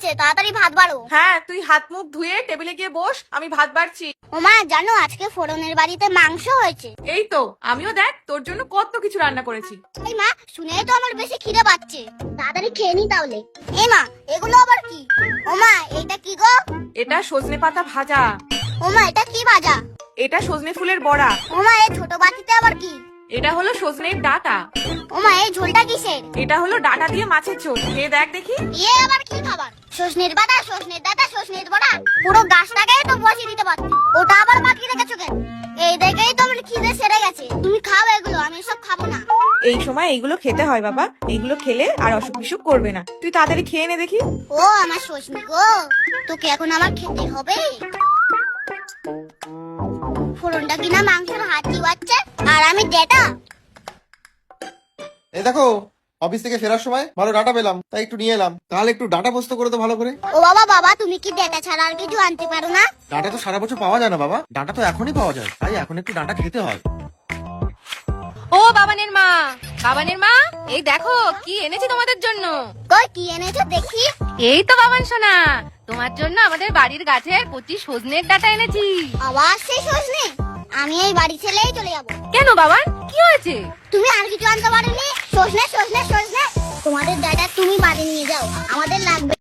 হয়েছে, তাড়াতাড়ি ভাত বাড়ো। হ্যাঁ, তুই হাত মুখ ধুয়ে টেবিলে গিয়ে বস, আমি ভাত বাড়ছি। ওমা জানো আজকে ফোড়নের বাড়িতে মাংস হয়েছে। এই তো আমিও দেখ তোর জন্য কত কিছু রান্না করেছি। এই মা, শুনেই তো আমার বেশি খিদে পাচ্ছে, তাড়াতাড়ি খেয়ে নি তাহলে। এই মা, এগুলো আবার কি? ওমা এটা কি গো? এটা সজনে পাতা ভাজা। ওমা এটা কি ভাজা? এটা সজনে ফুলের বড়া। ওমা এই ছোট বাটিতে আবার কি? এটা হলো সজনের ডাঁটা। ওমা এই ঝোলটা কিসের? এটা হলো ডাঁটা দিয়ে মাছের ঝোল, খেয়ে দেখ দেখি। এ আবার কি খাবার? সজনের বাটা, সজনের ডাঁটা, সজনের বড়া, পুরো গাছটাকেই তো বসিয়ে দিতে পারতি, ওটা আবার বাকি রেখেছো কেন? এই দেখেই তো আমার খিদে সেরে গেছে। তুমি খাও এগুলো, আমি সব খাবো না। এই সময় এইগুলো খেতে হয় বাবা, এইগুলো খেলে আর অসুখ বিসুখ করবে না। তুই তাড়াতাড়ি খেয়ে নে দেখি। ও আমার সজনি গো, তোকে এখন আমার খেতে হবে। ফোড়নটা কিনা মাংসের হাত দিওয়াচ্ছে, আর আমি ডেটা। এই দেখো, অফিস থেকে ফেরার সময় ভালো ডাটা পেলাম, তাই একটু নিয়ে এলাম। তাহলে একটু ডাটা পোস্ত করে তো ভালো করে। ও বাবা বাবা, তুমি কি ডেটা ছাড়া আর কিছু আনতে পারো না? ডাটা তো সারা বছর পাওয়া যায় না বাবা, ডাটা তো এখনই পাওয়া যায়, তাই এখন একটু ডাটা খেতে হয়। ও বাবানের মা, বাবানের মা, এই দেখো কি এনেছি তোমাদের জন্য। কই কি এনেছো দেখি? এই তো বাবান সোনা, তোমার জন্য আমাদের বাড়ির গাছের কচি সজনের ডাঁটা এনেছি। আবার সেই সজনে? আমি এই বাড়ি ছেলেই চলে যাবো। কেন বাবান, কি হয়েছে? তুমি আর কিছু আনতে পারোনি? সজনে সজনে সজনে, তোমাদের ডেটা তুমি বাড়ি নিয়ে যাও, আমাদের লাগবে।